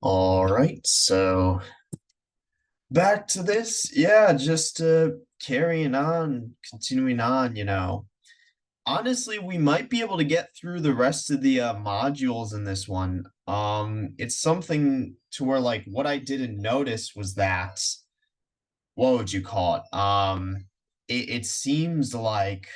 All right, so back to this. Yeah, just carrying on, continuing on. Honestly, we might be able to get through the rest of the modules in this one. It's something to where like what I didn't notice was that what would you call it? It seems like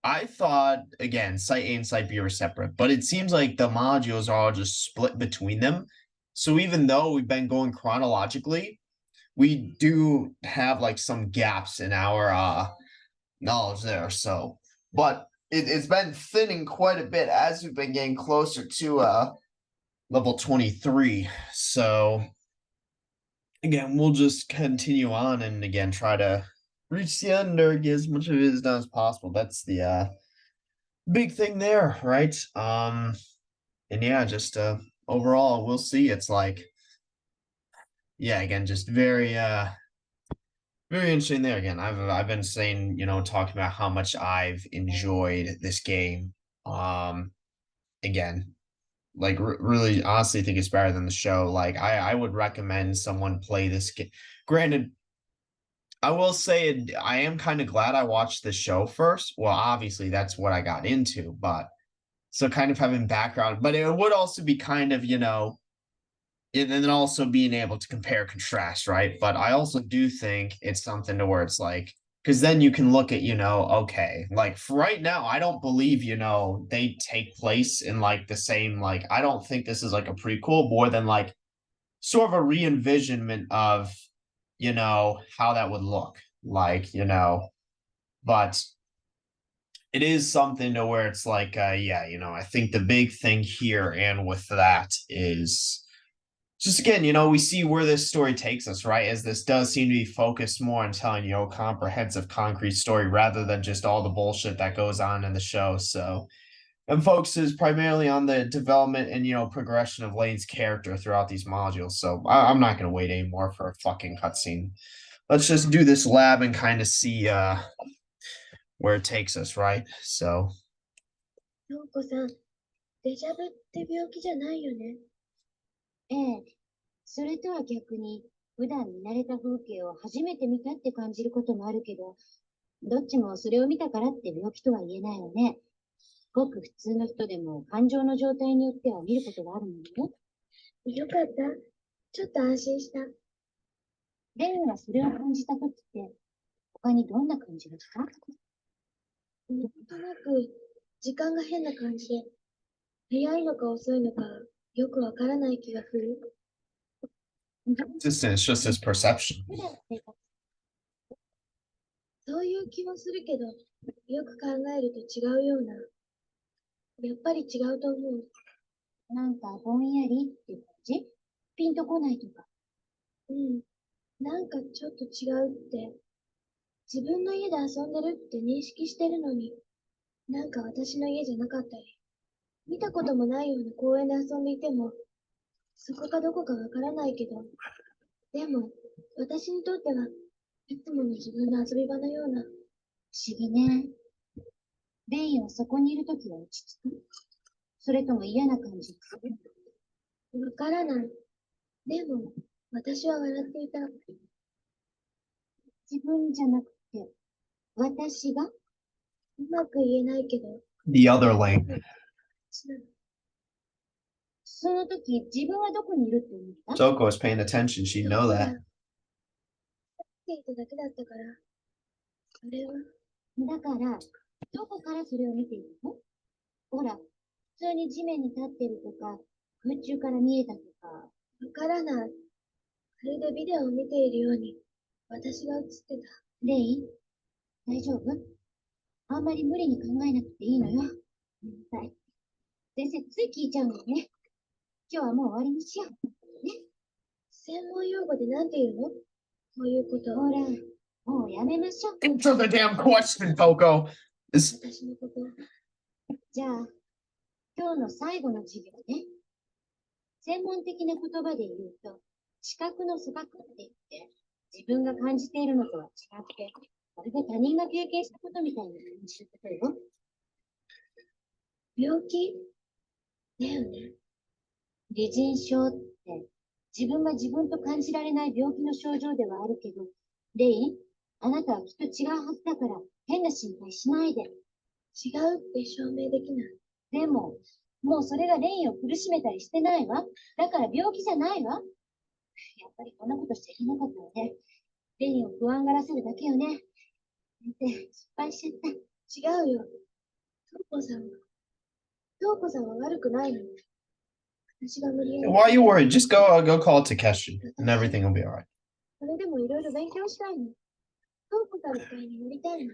I thought again, Site A and Site B were separate, but it seems like the modules are all just split between them. So even though we've been going chronologically, we do have like some gaps in our knowledge there. So, but it's been thinning quite a bit as we've been getting closer to level 23. So again, we'll just continue on and again try to reach the end or get as much of it as done as possible. That's the big thing there, right? And yeah, just overall, we'll see. It's like, yeah, again, just very interesting there. Again, I've been saying, talking about how much I've enjoyed this game. Again, like really, honestly, think it's better than the show. Like, I would recommend someone play this game. Granted, I will say I am kind of glad I watched the show first. Well, obviously, that's what I got into, but so kind of having background, but it would also be kind of, and then also being able to compare contrast, right? But I also do think it's something to where it's like, because then you can look at, okay, like for right now, I don't believe, they take place in like the same, like, I don't think this is like a prequel more than like sort of a re-envisionment of, how that would look like, but it is something to where it's like, yeah, I think the big thing here and with that is just again, we see where this story takes us, right? As this does seem to be focused more on telling, a comprehensive, concrete story rather than just all the bullshit that goes on in the show. So, and focuses primarily on the development and, progression of Lane's character throughout these modules. So, I'm not going to wait anymore for a fucking cutscene. Let's just do this lab and kind of see where it takes us, right? So, 陽子さん、デジャブって病気じゃないよね。ええ、それとは逆に、普段見慣れた風景を初めて見たって感じることもあるけど、どっちもそれを見たからって病気とは言えないわね。ごく普通の人でも感情の状態によっては見ることがあるものよ。よかった。ちょっと安心した。レイはそれを感じたときって、他にどんな感じだった？なんとなく、時間が変な感じで、早いのか遅いのか、よくわからない気がする。it's just his perception. そういう気もするけど、よく考えると違うような。やっぱり違うと思う。なんかぼんやりって感じ？ピンとこないとか。うん。なんかちょっと違うって。自分の家で遊んでるって認識してるのに、なんか私の家じゃなかったり、見たこともないような公園で遊んでいても、そこかどこかわからないけど、でも、私にとってはいつもの自分の遊び場のような。不思議ね。レイはそこにいるときは落ち着く？それとも嫌な感じがする？わからない。でも、私は笑っていた。自分じゃなくて、私がうまく言えないけど。The other Lane. その時、自分はどこにいるって思った？ Zoko was paying attention. She'd know that. っていただけだったから、それは。だから、どこからそれを見ているの？ほら、普通に地面に立ってるとか、空中から見えたとか。わからない。まるでビデオを見ているように、私が映ってた。レイ、大丈夫？あんまり無理に考えなくていいのよ。ごめんなさい。先生、つい聞いちゃうのね。今日はもう終わりにしよう。ね。専門用語で何て言うの？こういうこと。ほら、もうやめましょう。Answer the damn question, Coco. 私のこと。じゃあ、今日の最後の授業ね。専門的な言葉で言うと、視覚の組閣って言って、自分が感じているのとは違って、まるで他人が経験したことみたいな感じることよ。病気だよね。離人症って自分が自分と感じられない病気の症状ではあるけど、レイン、あなたはきっと違うはずだから変な心配しないで。違うって証明できない。でも、もうそれがレインを苦しめたりしてないわ。だから病気じゃないわ。やっぱりこんなことしちゃいけなかったわね。レインを不安がらせるだけよね。先生、失敗しちゃった。違うよ。トウコさんは、トウコさんは悪くないの。私が無理やり。Why are you worried? Just go call Takeshi, and everything will be all right. それでもいろいろ勉強したいの。トウコさんみたいになりたいの。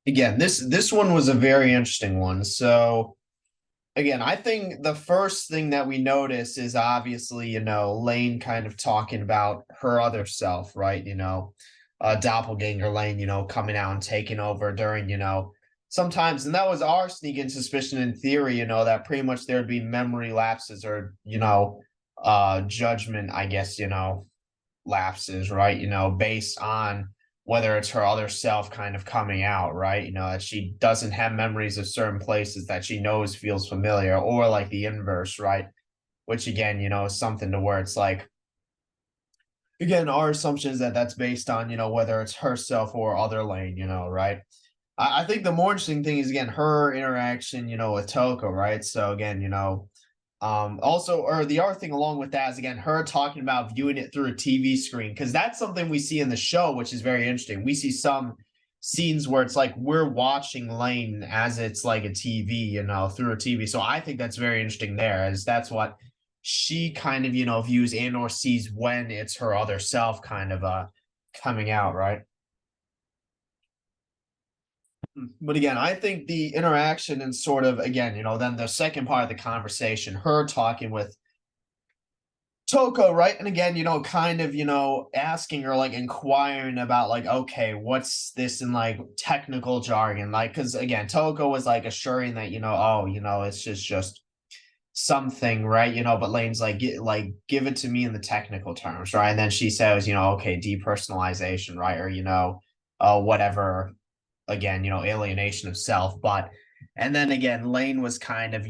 Again, this one was a very interesting one. So again, I think the first thing that we notice is obviously, Lain kind of talking about her other self, right? Doppelganger Lain, coming out and taking over during, sometimes, and that was our sneaking suspicion in theory, that pretty much there'd be memory lapses or, judgment, I guess, lapses, right? Based on whether it's her other self kind of coming out, right? That she doesn't have memories of certain places that she knows feels familiar, or like the inverse, right? Which again, is something to where it's like, again, our assumption is that that's based on, whether it's herself or other Lane, right? I think the more interesting thing is again her interaction, with Toko, right? So again, also, or the other thing along with that is again her talking about viewing it through a TV screen, because that's something we see in the show, which is very interesting. We see some scenes where it's like we're watching Lane as it's like a TV, through a TV. So I think that's very interesting there, as that's what she kind of, views and or sees when it's her other self kind of coming out, right? But again, I think the interaction and sort of again, then the second part of the conversation, her talking with Toko, right? And again, kind of, asking her, like, inquiring about, like, okay, what's this in like technical jargon? Like, because again, Toko was like assuring that, oh, it's just something, right? But Lane's like, give it to me in the technical terms, right? And then she says, okay, depersonalization, right? Or, whatever, again, alienation of self. But, and then again, Lane was kind of,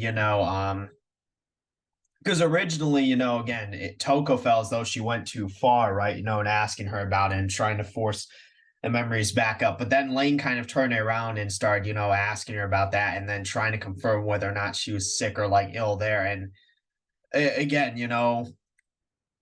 because originally, again, Toko felt as though she went too far, right? And asking her about it and trying to force the memories back up. But then Lane kind of turned it around and started, asking her about that and then trying to confirm whether or not she was sick or like ill there. And again,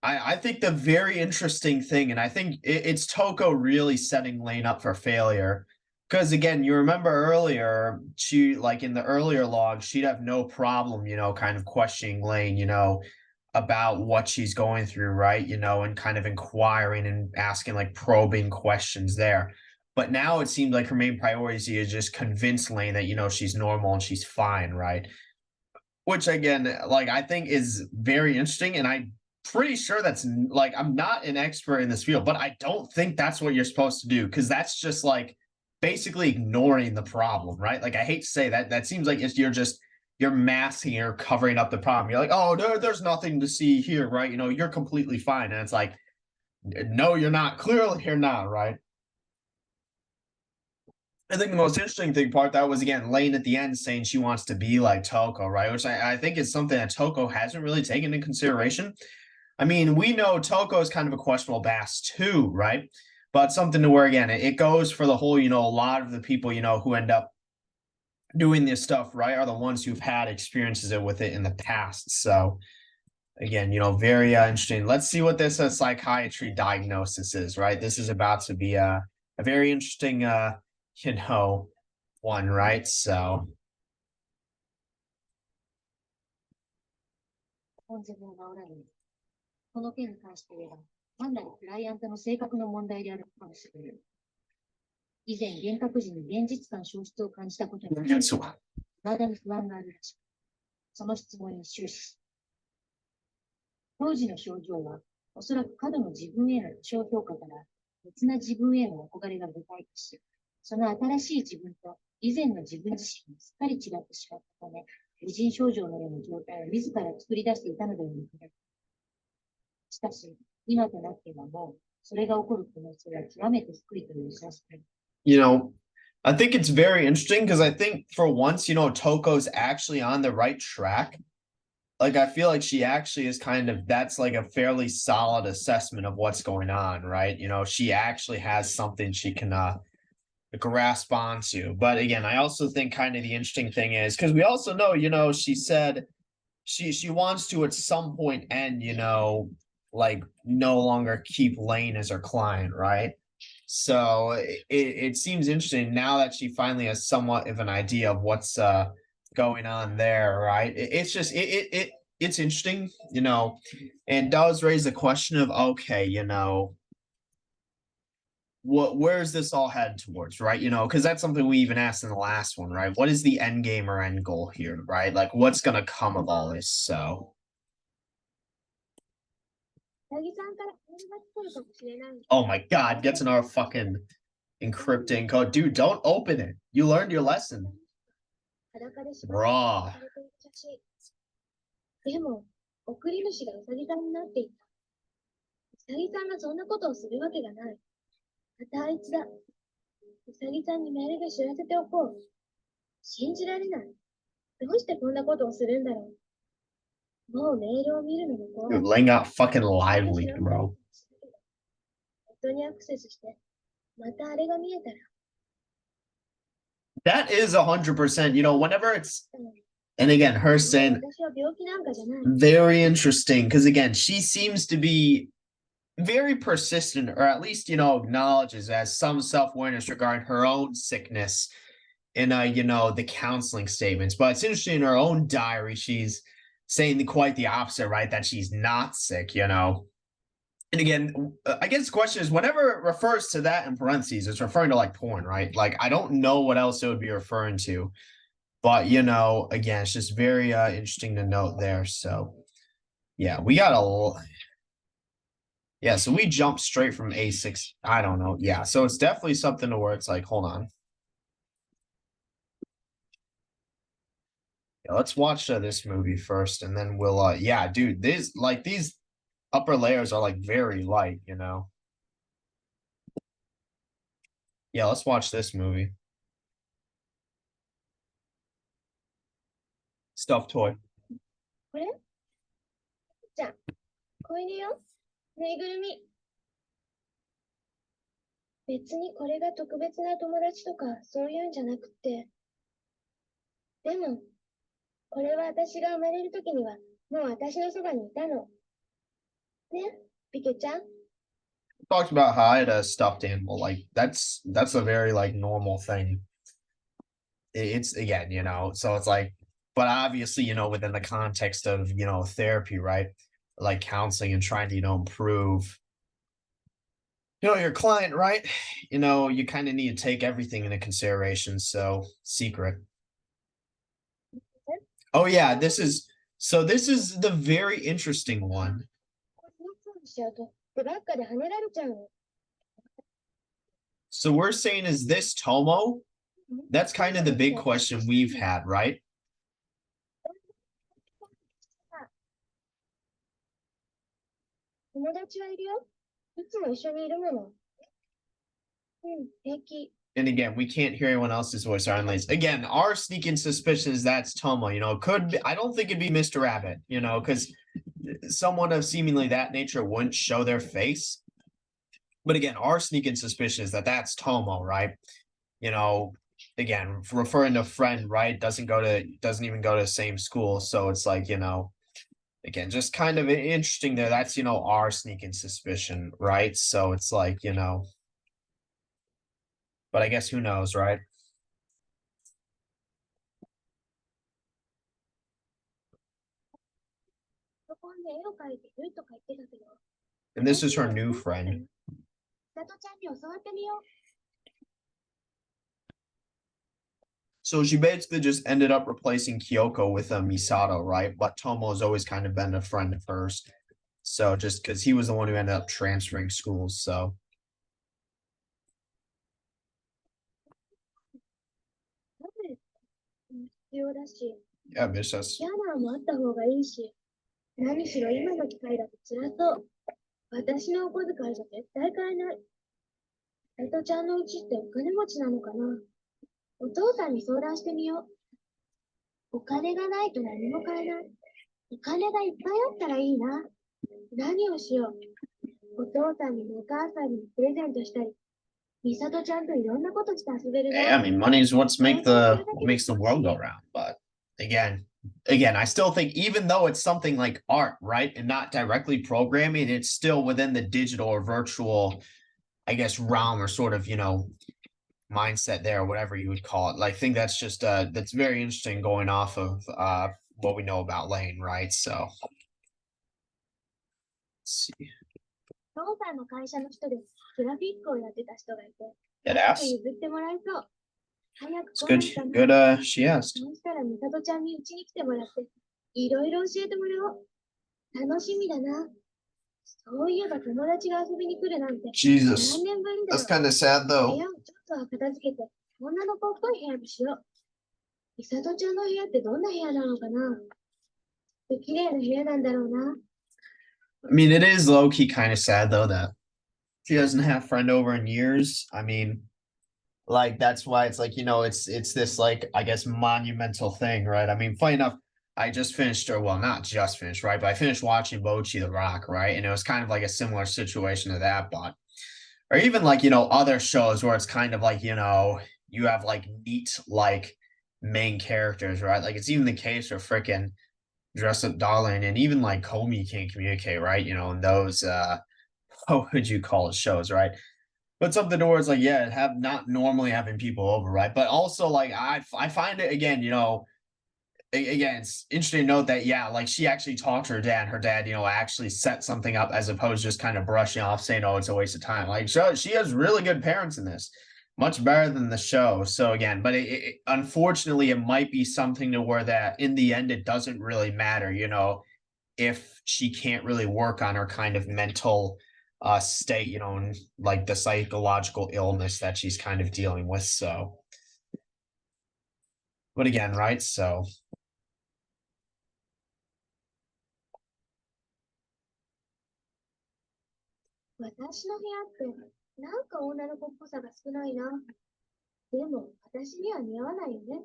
I think the very interesting thing, and I think it's Toko really setting Lane up for failure. Because again, you remember earlier, she like in the earlier log, she'd have no problem, kind of questioning Lane, about what she's going through, right? And kind of inquiring and asking like probing questions there. But now it seems like her main priority is just convince Lane that, she's normal and she's fine, right? Which again, like I think is very interesting. And I'm pretty sure that's like, I'm not an expert in this field, but I don't think that's what you're supposed to do, because that's just like basically ignoring the problem, right? Like I hate to say that, that seems like it's you're masking or covering up the problem. You're like, oh, there's nothing to see here, right? You're completely fine. And it's like, no, you're not. Clearly, you're not, right? I think the most interesting thing part that was again Lane at the end saying she wants to be like Toko, right? Which I think is something that Toko hasn't really taken into consideration. I mean, we know Toko is kind of a questionable bass too, right? But something to where again it goes for the whole, a lot of the people, who end up doing this stuff, right, are the ones who've had experiences with it in the past. So again, very interesting. Let's see what this psychiatry diagnosis is, right? This is about to be a very interesting one, right? So 本ゼミがおられる。この件に関して言えば、単なるクライアントの性格の問題であるかもしれない。以前、幻覚時に現実感消失を感じたことについては、体に不安があるらしく、その質問に終始。当時の症状は、おそらく過度の自分への小評価から別な自分への憧れが具体化し、その新しい自分と以前の自分自身がすっかり違ってしまったため、無人症状のような状態を自ら作り出していたのではないか。しかし、今となってはもう、それが起こる可能性は極めて低いという想定。you know, I think it's very interesting because I think for once, Toko's actually on the right track. like I feel like she actually is kind of that's like a fairly solid assessment of what's going on, right? She actually has something she can grasp onto. But again, I also think kind of the interesting thing is because we also know, she said she wants to at some point end, like no longer keep Lain as her client, right? So it seems interesting now that she finally has somewhat of an idea of what's going on there, right? It's just it's interesting, and does raise the question of okay, where's this all head towards, right? Because that's something we even asked in the last one, right? What is the end game or end goal here, right? Like what's gonna come of all this? So oh my god, gets in our fucking encrypting code. Dude, don't open it. You learned your lesson. Raw. でも、送り主がウサギさんになっていた。ウサギさんがそんなことをするわけがない。またあいつだ。ウサギさんにメールで知らせておこう。信じられない。どうしてこんなことをするんだろう。もうメールを見るのも怖い。Dude, Lang got fucking lively, bro. ネットにアクセスして、またあれが見えたら。That is 100%. Whenever it's, and again, her saying very interesting because again, she seems to be very persistent, or at least acknowledges as some self-awareness regarding her own sickness in the counseling statements. But it's interesting in her own diary, she's saying quite the opposite, right? That she's not sick, And again, I guess the question is whenever it refers to that in parentheses, it's referring to like porn, right? Like I don't know what else it would be referring to, but again, it's just very interesting to note there. So yeah, we got yeah, so we jumped straight from A6. I don't know. Yeah, so it's definitely something to where it's like, hold on. Yeah, let's watch this movie first, and then we'll. Yeah, dude, these upper layers are like very light, Yeah, let's watch this movie. Stuffed toy. これじゃあ、小犬よ。ぬいぐるみ。別にこれが特別な友達とかそういうんじゃなくて。でも、これは私が生まれる時にはもう私のそばにいたの。ね、ピケちゃん。Talked about how I had a stuffed animal. Like that's a very like normal thing. It's again, so it's like, but obviously, within the context of therapy, right? Like counseling and trying to improve your client, right? You kind of need to take everything into consideration. So secret. Oh yeah, this is the very interesting one. So we're saying, is this Tomo? That's kind of the big question we've had, right? 友達はいるよ。いつも一緒にいるもの。うん、平気。And again, we can't hear anyone else's voice or unless again, our sneaking suspicion is that's Tomo. Could be, I don't think it'd be Mr. Rabbit, because someone of seemingly that nature wouldn't show their face. But again, our sneaking suspicion is that that's Tomo, right? Again, referring to a friend, right? Doesn't even go to the same school. So it's like, again, just kind of interesting there. That's, our sneaking suspicion, right? So it's like, but I guess who knows, right? And this is her new friend. So she basically just ended up replacing Kyoko with a Misato, right? But Tomo's always kind of been a friend of hers. So just because he was the one who ended up transferring schools. So yeah, vicious. ギャナーもあった方がいいし、何しろ今の機会だと辛そう。私のお小遣いじゃ絶対買えない。エトちゃんのうちってお金持ちなのかな。お父さんに相談してみよう。お金がないと何も買えない。お金がいっぱいあったらいいな。何をしよう。お父さんにもお母さんにもプレゼントしたり、美里ちゃんといろんなことして遊べるな。I mean, money is what makes the world go round. But again, I still think even though it's something like art, right, and not directly programming, it's still within the digital or virtual, I guess, realm or sort of, mindset there, or whatever you would call it. Like, I think that's just that's very interesting going off of what we know about Lain, right? So let's see. 父さんの会社の人でグラフィックをやってた人がいて、It 早く asks. 譲ってもらえそう。早く It's 来な good. いかな。Good. She asked. そうしたら美里ちゃんにうちに来てもらって、いろいろ教えてもらおう。楽しみだな。そういえば友達が遊びに来るなんて Jesus, 何年ぶりだ that's ろう。kind of sad 部 though. 屋をちょっとは片付けて、女の子っぽい部屋にしよう。美里ちゃんの部屋ってどんな部屋なのかな。綺麗な部屋なんだろうな。I mean, it is low key kind of sad though that she doesn't have friend over in years. I mean, like that's why it's like it's this like I guess monumental thing, right? I mean, funny enough, I just finished, or well, not just finished, right? But I finished watching Bochi the Rock, right? And it was kind of like a similar situation to that, but or even like other shows where it's kind of like you have like neat like main characters, right? Like it's even the case for freaking Dress Up Darling, and even like Comey can't communicate, right? In those what would you call it, shows, right? But something towards like, yeah, have not normally having people over, right? But also like I find it again, again, it's interesting to note that yeah, like she actually talked to her dad. Her dad, actually set something up as opposed to just kind of brushing off, saying, "Oh, it's a waste of time." Like she has really good parents in this, much better than the show. So again, but unfortunately, it might be something to where that in the end it doesn't really matter, if she can't really work on her kind of mental state, and like the psychological illness that she's kind of dealing with. So, but again, right? So 私の部屋って、なんか女の子っぽさが少ないな。でも、私には似合わないよね。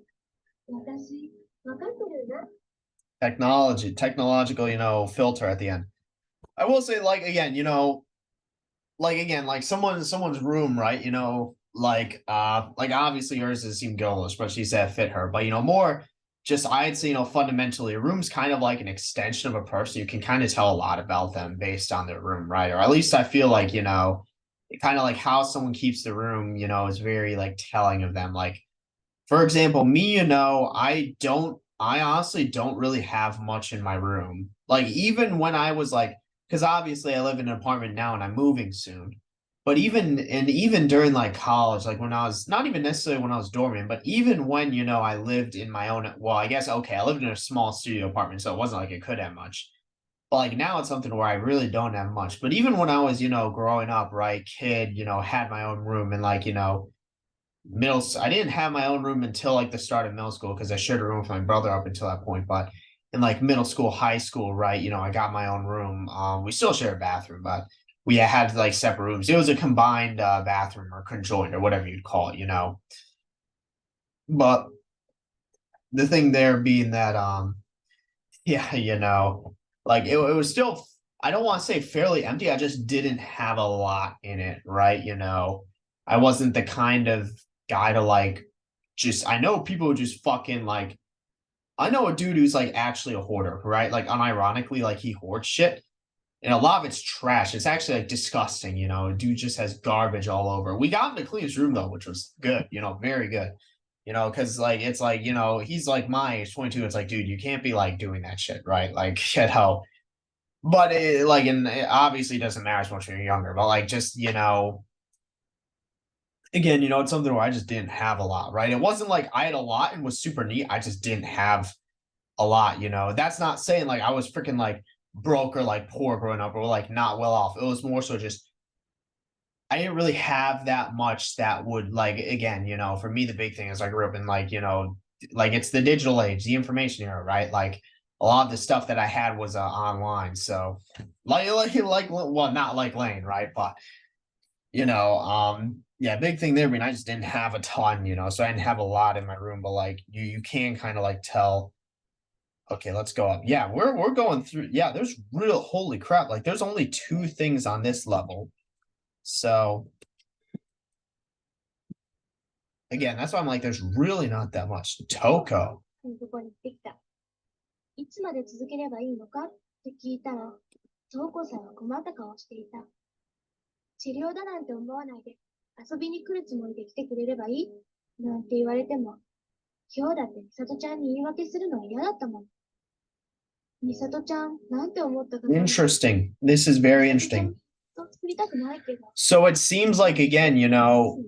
私、わかってるんだ。technological, filter at the end. I will say, like again, like again, like someone's room, right? Like obviously hers doesn't seem girlish, but she said fit her. But more just I'd say, fundamentally a room's kind of like an extension of a person. You can kind of tell a lot about them based on their room, right? Or at least I feel like, kind of like how someone keeps the room, is very like telling of them. Like for example, me, I honestly don't really have much in my room. Like, even when I was like, because obviously I live in an apartment now and I'm moving soon. But even during like college, like when I was not even necessarily when I was dorming, but even when, I lived in my own, well, I guess, okay, I lived in a small studio apartment, so it wasn't like it could have much. But like now it's something where I really don't have much. But even when I was, growing up, right, kid, had my own room and like, I didn't have my own room until like the start of middle school because I shared a room with my brother up until that point. But in like middle school, high school, right, I got my own room. We still share a bathroom, but we had like separate rooms. It was a combined bathroom or conjoined or whatever you'd call it. But the thing there being that yeah, like it was still, I don't want to say fairly empty. I just didn't have a lot in it, right? I wasn't the kind of guy to like just, I know people who just fucking like, I know a dude who's like actually a hoarder, right? Like unironically, like he hoards shit. And a lot of it's trash. It's actually like disgusting, A dude just has garbage all over. We got him to clean his room though, which was good, very good. Because like it's like, he's like my age, 22. It's like, dude, you can't be like doing that shit, right? Like, but and it obviously doesn't matter as much when you're younger, but like just, again, it's something where I just didn't have a lot, right? It wasn't like I had a lot and was super neat. I just didn't have a lot, That's not saying like I was freaking like broke or like poor growing up or like not well off. It was more so just I didn't really have that much that would like again, for me the big thing is I grew up in like, like it's the digital age, the information era, right? Like a lot of the stuff that I had was online. So like well, not like Lane, right? But yeah, big thing there being I just didn't have a ton, so I didn't have a lot in my room, but like you can kind of like tell Okay, let's go up. Yeah, we're going through. Yeah, there's real holy crap. Like there's only 2 things on this level. So again, that's why I'm like, there's really not that much. Toko. ここに行ってきた。いつまで続ければいいのかって聞いたら、トコさんは困った顔をしていた。治療だなんて思わないで、遊びに来るつもりで来てくれればいいなんて言われても、今日だって美里ちゃんに言い訳するのは嫌だったもん。美里ちゃん、なんて思ったかな。Interesting. This is very interesting. So it seems like, again,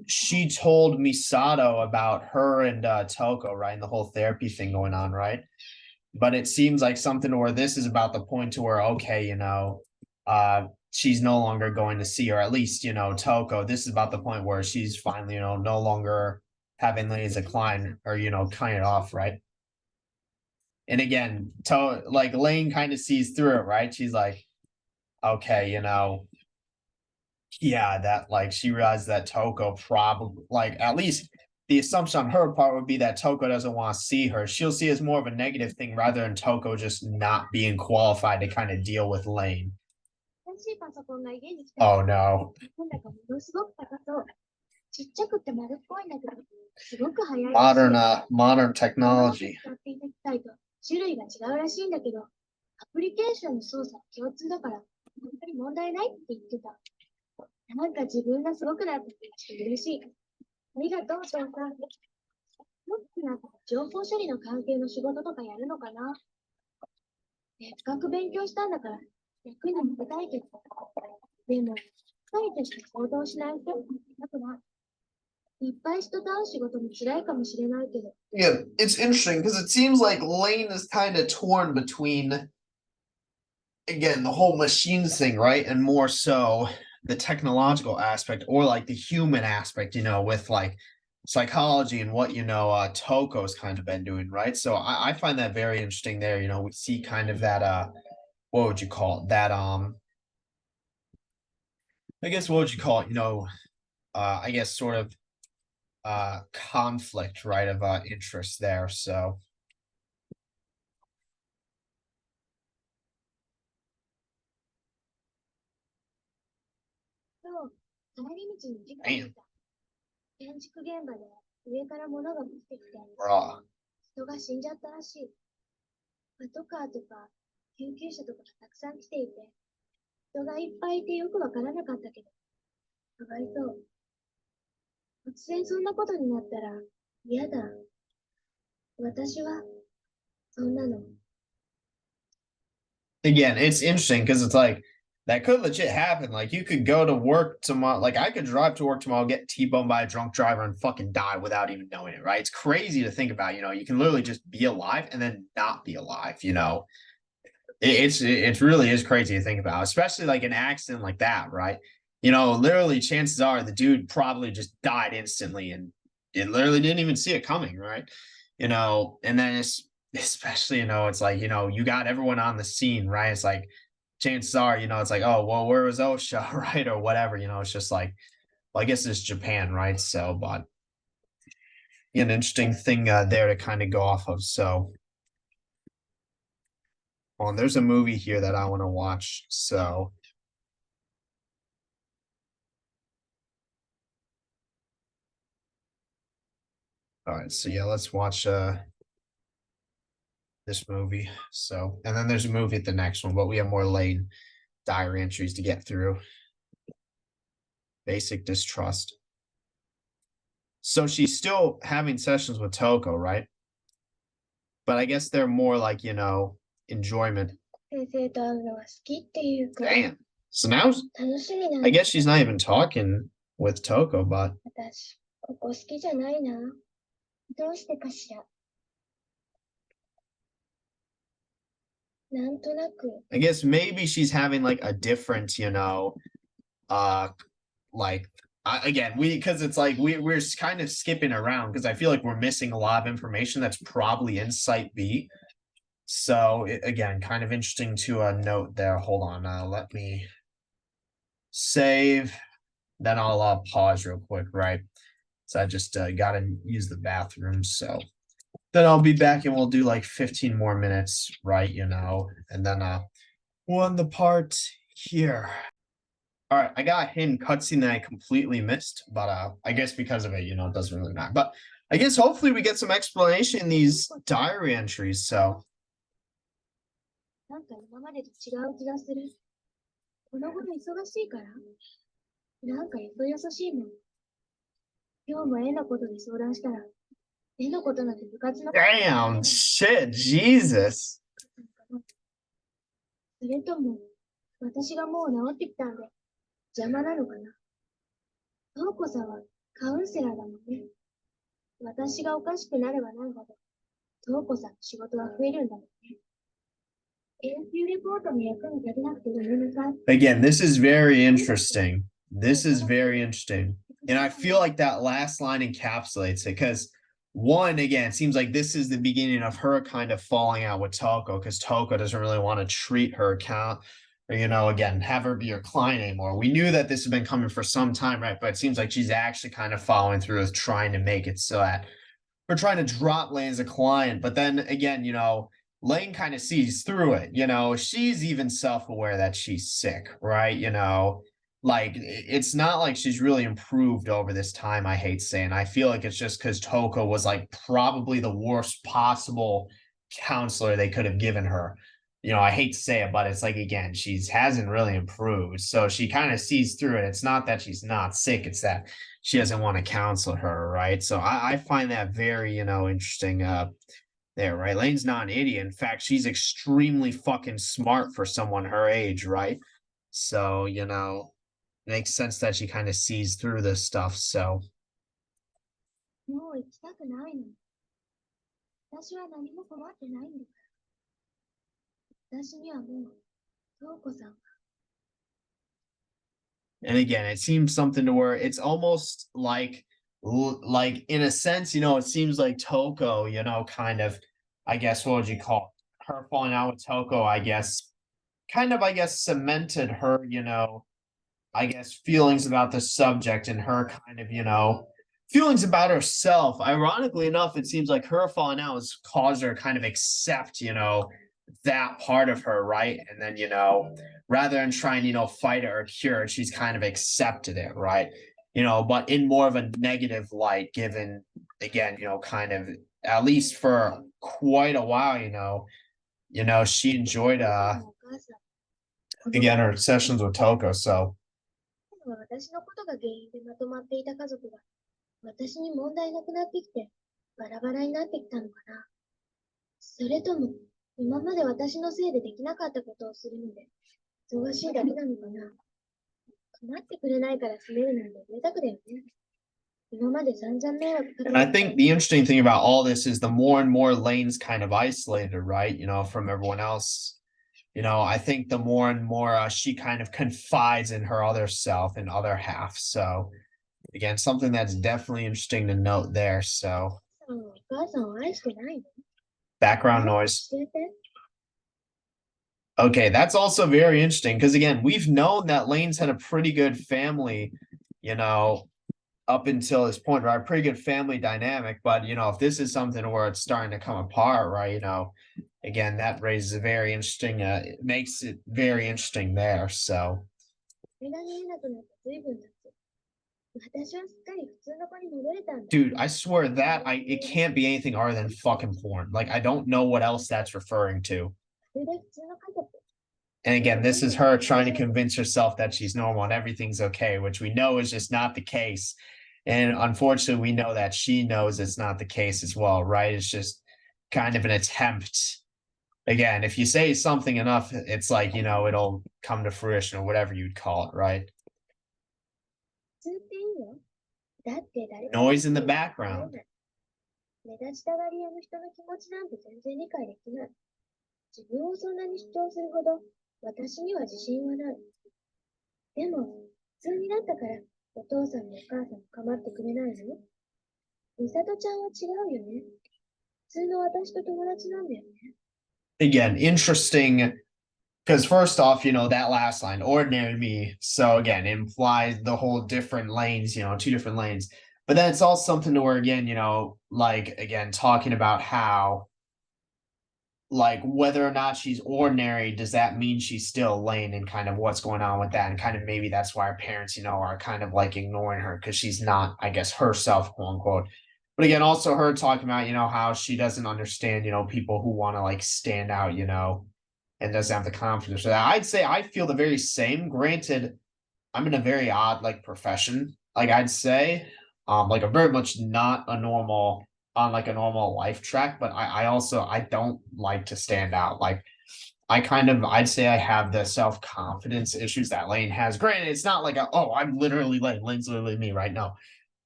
she told Misato about her and Toko, right? And the whole therapy thing going on, right? But it seems like something where this is about the point to where, okay, she's no longer going to see, or at least, Toko, this is about the point where she's finally, no longer having Lain's decline or, kind it off, right? And again, like Lain kind of sees through it, right? She's like, okay, yeah, that like she realized that Toko probably like at least the assumption on her part would be that Toko doesn't want to see her. She'll see it as more of a negative thing rather than Toko just not being qualified to kind of deal with Lain. Oh no. Modern technology. 種類が違うらしいんだけど、アプリケーションの操作は共通だから、本当に問題ないって言ってた。なんか自分がすごくなってして嬉しい。ありがとう、お父さん。もっとなんか情報処理の関係の仕事とかやるのかな。せっかく勉強したんだから、役に立てたいけど。でも、一人として行動しないといけなくない。Yeah, it's interesting because it seems like Lain is kind of torn between, again, the whole machines thing, right? And more so the technological aspect or like the human aspect, with like psychology and what, Toko's kind of been doing, right? So I find that very interesting there. We see kind of that, what would you call it? That, I guess, what would you call it? I guess sort of conflict, right, of interest there. So damn. 建築現場で上から物が落ちてきて、人が死んじゃったらしい。パトカーとか救急車とかがたくさん来ていて、人がいっぱいいてよくわからなかったけど、かわいそう。突然そんなことになったら嫌だ。私はそんなの。Again, it's interesting because it's like that could legit happen. Like you could go to work tomorrow. Like I could drive to work tomorrow, get T-boned by a drunk driver, and fucking die without even knowing it. Right? It's crazy to think about. You can literally just be alive and then not be alive. It really is crazy to think about, especially like an accident like that, right? Literally, chances are the dude probably just died instantly, and it literally didn't even see it coming, right? And then it's especially, it's like, you got everyone on the scene, right? It's like chances are, it's like, oh, well, where was OSHA, right? Or whatever, it's just like, well, I guess it's Japan, right? So, but an interesting thing there to kind of go off of. So, well, there's a movie here that I want to watch. So, all right. So, yeah, let's watch this movie. So, and then there's a movie at the next one, but we have more Lain diary entries to get through. Basic distrust. So she's still having sessions with Toko, right? But I guess they're more like, enjoyment. Damn. So now I guess she's not even talking with Toko, but I guess maybe she's having like a different, like again, because it's like we're kind of skipping around because I feel like we're missing a lot of information that's probably in Site B. So again, kind of interesting to note there. Hold on, let me save. Then I'll pause real quick, right? So I just gotta use the bathroom. So then I'll be back and we'll do like 15 more minutes, right? And then we'll end the part here. All right, I got a hidden cutscene that I completely missed, but I guess because of it, it doesn't really matter. But I guess hopefully we get some explanation in these diary entries. So なんか今までと違う気がする。この頃忙しいからなんかよそよそしいもん。今日も絵のことで相談したら、絵のことなんて部活の。damn shit, Jesus. それとも、私がもう治ってきたんで、邪魔なのかな。東子さんはカウンセラーだもんね。私がおかしくなればなるほど、東子さんの仕事は増えるんだもんね。研究レポートの役に立てなくてごめんなさい。Again, this is very interesting. This is very interesting. And I feel like that last line encapsulates it because one, again, it seems like this is the beginning of her kind of falling out with Toko because Toko doesn't really want to treat her account or, again, have her be your client anymore. We knew that this had been coming for some time, right? But it seems like she's actually kind of following through with trying to make it so that we're trying to drop Lain as a client. But then again, Lain kind of sees through it. She's even self-aware that she's sick, right? Like it's not like she's really improved over this time. I hate saying. I feel like it's just because Toko was like probably the worst possible counselor they could have given her. I hate to say it, but it's like again, she's hasn't really improved. So she kind of sees through it. It's not that she's not sick, it's that she doesn't want to counsel her, right? So I find that very, interesting. There, right? Lane's not an idiot. In fact, she's extremely fucking smart for someone her age, right? So, makes sense that she kind of sees through this stuff. So, もう行きたくないの。私は何も困ってないんだから。私にはもう、東子さん。and again, it seems something to where it's almost like in a sense, it seems like Toko, kind of, I guess, what would you call it? Her falling out with Toko, I guess, kind of, I guess, cemented her, I guess, feelings about the subject and her kind of, feelings about herself. Ironically enough, it seems like her falling out has caused her to kind of accept, that part of her, right? And then, rather than trying, fight it or cure it, she's kind of accepted it, right? But in more of a negative light, given again, kind of at least for quite a while, she enjoyed again her sessions with Toko. So 私のことが原因でまとまっていた家族が私に問題なくなってきてバラバラになってきたのかな。それとも今まで私のせいでできなかったことをするので忙しいだけなのかな。構ってくれないから責めるなんて贅沢だよね。今まで散々迷惑かけ and I think the interesting thing about all this is the more and more Lane's kind of isolated, right? From everyone else. I think the more and more she kind of confides in her other self and other half. So again, something that's definitely interesting to note there. So お母さんを愛してないの。 background noise. 教えて。 Okay, that's also very interesting because again, we've known that Lane's had a pretty good family, up until this point, right? Pretty good family dynamic. But if this is something where it's starting to come apart, right? Again, that raises a very interesting. It makes it very interesting there. So それが見えなくなって随分経つ。私はすっかり普通の子に戻れたんだ。 dude, I swear that it can't be anything other than fucking porn. Like I don't know what else that's referring to. それで普通の家族。 And again, this is her trying to convince herself that she's normal and everything's okay, which we know is just not the case. And unfortunately, we know that she knows it's not the case as well, right? It's just kind of an attempt. Again, if you say something enough, it's like, it'll come to fruition or whatever you'd call it, right? 普通っていいよ。だって誰か Noise in the background. 目立ちたがり屋の人の気持ちなんて全然理解できない。自分をそんなに主張するほど私には自信はない。でも、普通になったからお父さんもお母さんも構ってくれないの？美里ちゃんは違うよね。普通の私と友達なんだよね。 Again, interesting because first off, that last line, ordinary me. So again, it implies the whole different lanes, two different lanes. But then it's all something to where again, like again, talking about how like whether or not she's ordinary, does that mean she's still Lain and kind of what's going on with that? And kind of maybe that's why her parents, are kind of like ignoring her because she's not, I guess, herself, quote unquote. But again, also her talking about, how she doesn't understand, people who want to like stand out, and doesn't have the confidence for that. I'd say I feel the very same. Granted, I'm in a very odd like profession. Like I'd say, like I'm very much not a normal on like a normal life track, but I also I don't like to stand out. Like I'd say I have the self-confidence issues that Lain has. Granted, it's not like oh, I'm literally like Lane's literally me right now.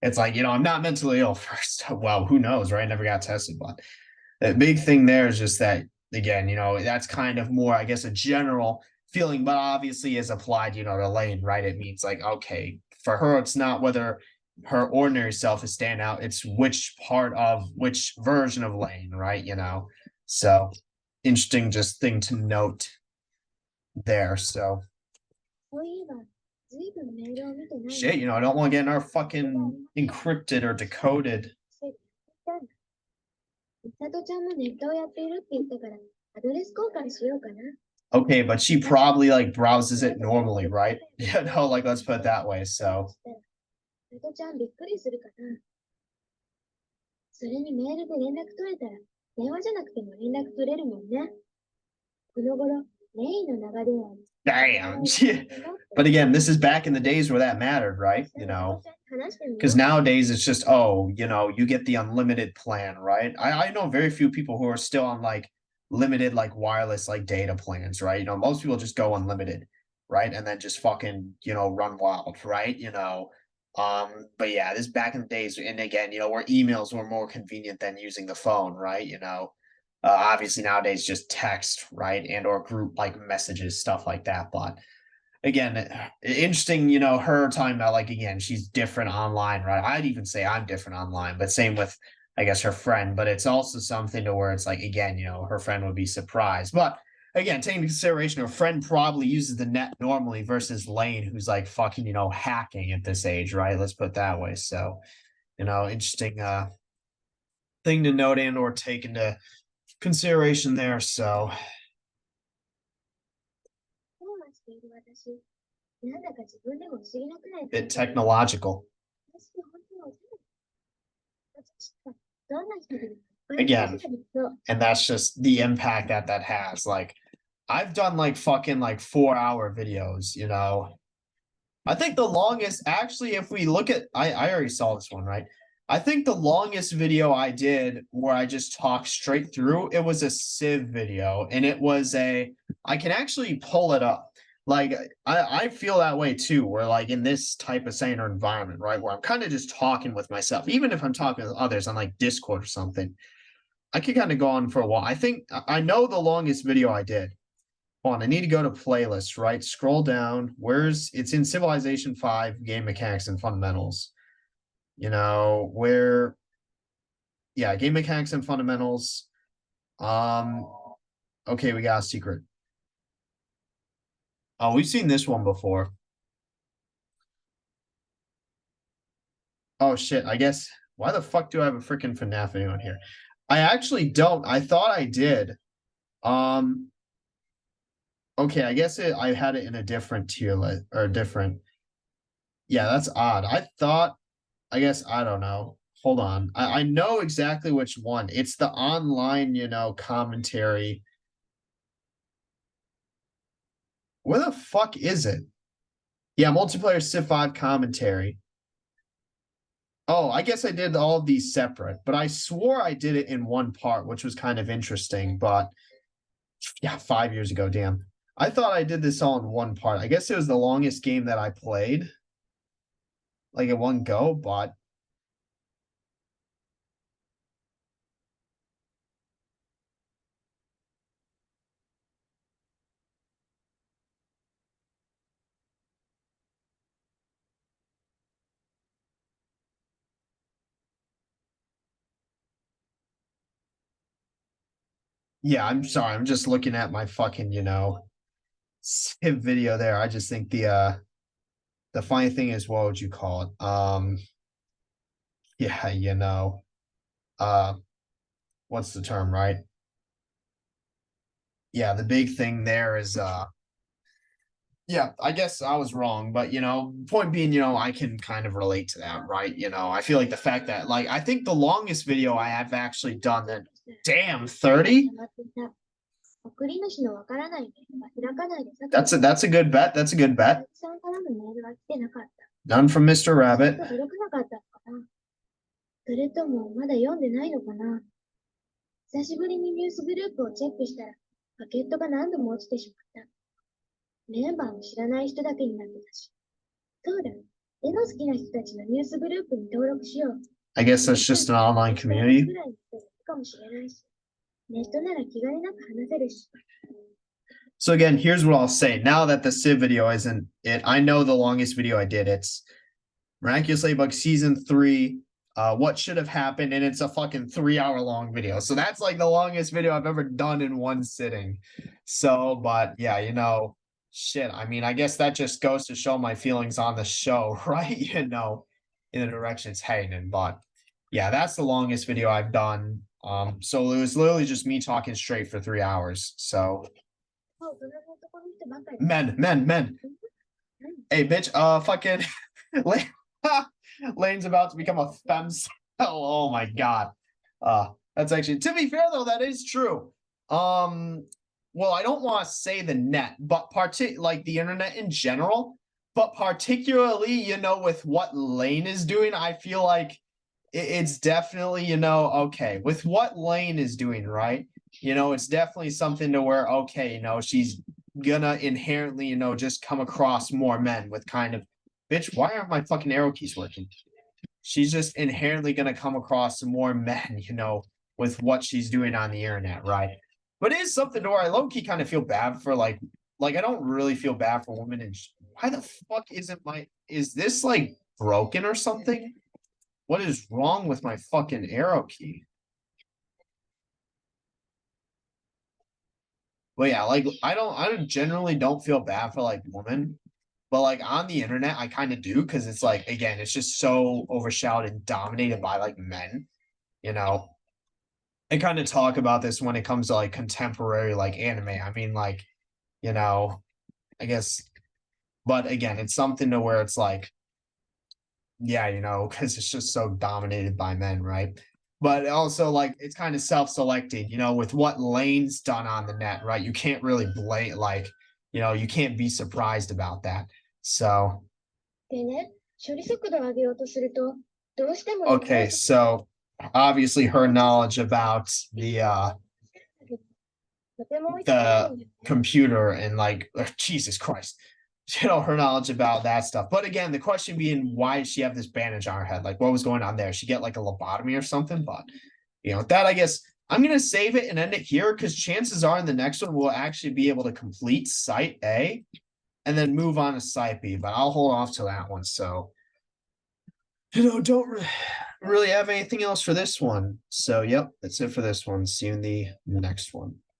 It's like, I'm not mentally ill first. Well, who knows, right? I never got tested, but the big thing there is just that again, that's kind of more, I guess, a general feeling, but obviously is applied, to Lain, right? It means like, okay, for her, it's not whether her ordinary self is stand out, it's which part of which version of Lain, right? So interesting just thing to note there. So shit, I don't want to get our fucking encrypted or decoded. 美里ちゃんもネットをやっているって言ったから、アドレス交換しようかな。Okay, but she probably like browses it normally, right? Yeah, no, like let's put it that way. So 美里ちゃんびっくりするかな。それにメールで連絡取れたら、電話じゃなくても連絡取れるもんね。この頃、レイの流れは damn. But again, this is back in the days where that mattered, right? Because nowadays it's just, oh, you get the unlimited plan, right? I know very few people who are still on like limited, like wireless, like data plans, right? Most people just go unlimited, right? And then just fucking, run wild, right? But yeah, this back in the days, and again, where emails were more convenient than using the phone, right? Obviously nowadays just text, right? And or group like messages, stuff like that. But again, interesting, her talking about like again, she's different online, right? I'd even say I'm different online, but same with I guess her friend, but it's also something to where it's like again, her friend would be surprised. But again, taking into consideration her friend probably uses the net normally versus Lain, who's like fucking, hacking at this age, right? Let's put it that way. So, interesting thing to note and or take into consideration there. So bit technological. Again, and that's just the impact that has. Like, I've done like fucking like 4-hour videos, I think the longest, actually, if we look at, I already saw this one, right? I think the longest video I did where I just talked straight through, it was a Civ video, and I can actually pull it up. Like, I feel that way too, where like in this type of setting or environment, right, where I'm kind of just talking with myself, even if I'm talking with others on like Discord or something, I could kind of go on for a while. I think I know the longest video I did. Hold on, I need to go to playlists, right? Scroll down. It's in Civilization 5, game mechanics and fundamentals. Where yeah, game mechanics and fundamentals. Um, okay, we got a secret. Oh, we've seen this one before. Oh shit, I guess why the fuck do I have a freaking FNAF video on here? I actually don't. I thought I did. Um, okay, I guess I had it in a different tier list or different. Yeah, that's odd. I guess I don't know. Hold on. I know exactly which one. It's the online, commentary. Where the fuck is it? Yeah, multiplayer Civ 5 commentary. Oh, I guess I did all of these separate, but I swore I did it in one part, which was kind of interesting. But yeah, 5 years ago, damn. I thought I did this all in one part. I guess it was the longest game that I played, like in one go, but yeah, I'm sorry. I'm just looking at my fucking, Civ video there. I just think the funny thing is, what would you call it? Yeah, what's the term, right? Yeah, the big thing there is yeah, I guess I was wrong, but point being, I can kind of relate to that, right? I feel like the fact that like I think the longest video I have actually done that damn 30. That's a good bet. That's a good bet. None from Mr. Rabbit. それともまだ読んでないのかな。久しぶりにニュースグループをチェックしたら、パケットが何度も落ちてしまった。メンバーも知らない人だけになってたし。そうだ、絵の好きな人たちのニュースグループに登録しよう。I guess that's just an online community. ぐらいの人がいるかもしれないし、ネットなら気兼ねなく話せるし。So again, here's what I'll say. Now that the Civ video isn't it, I know the longest video I did. It's Miraculous Ladybug Season 3, what should have happened, and it's a fucking 3-hour long video. So that's like the longest video I've ever done in one sitting. So, but yeah, shit. I mean, I guess that just goes to show my feelings on the show, right? In the direction it's heading. But yeah, that's the longest video I've done. So it was literally just me talking straight for 3 hours. So men. Hey, bitch, fucking Lane's about to become a femcel. Oh my god. That's actually, to be fair though, that is true. Well, I don't want to say the net, but like the internet in general, but particularly, with what Lain is doing, I feel like it's definitely, okay, with what Lain is doing, right? It's definitely something to where, okay, she's gonna inherently, just come across more men with kind of, bitch, why aren't my fucking arrow keys working? She's just inherently gonna come across some more men, with what she's doing on the internet, right? But it is something to where I low-key kind of feel bad for like I don't really feel bad for women. And why the fuck is this like broken or something? What is wrong with my fucking arrow key? But yeah, like I generally don't feel bad for like women, but like on the internet, I kind of do because it's like again, it's just so overshadowed and dominated by like men, you know. I kind of talk about this when it comes to like contemporary like anime. I mean, like, I guess, but again, it's something to where it's like, yeah, because it's just so dominated by men, right? But also, like, it's kind of self-selecting, with what Lane's done on the net, right? You can't really blame, like, you can't be surprised about that. So, okay, so obviously her knowledge about the computer and like Jesus Christ, her knowledge about that stuff. But again, the question being, why did she have this bandage on her head? Like, what was going on there? She get like a lobotomy or something? But that I guess I'm gonna save it and end it here because chances are in the next one we'll actually be able to complete Site A and then move on to Site B. But I'll hold off to that one. So don't really have anything else for this one. So yep, that's it for this one. See you in the next one.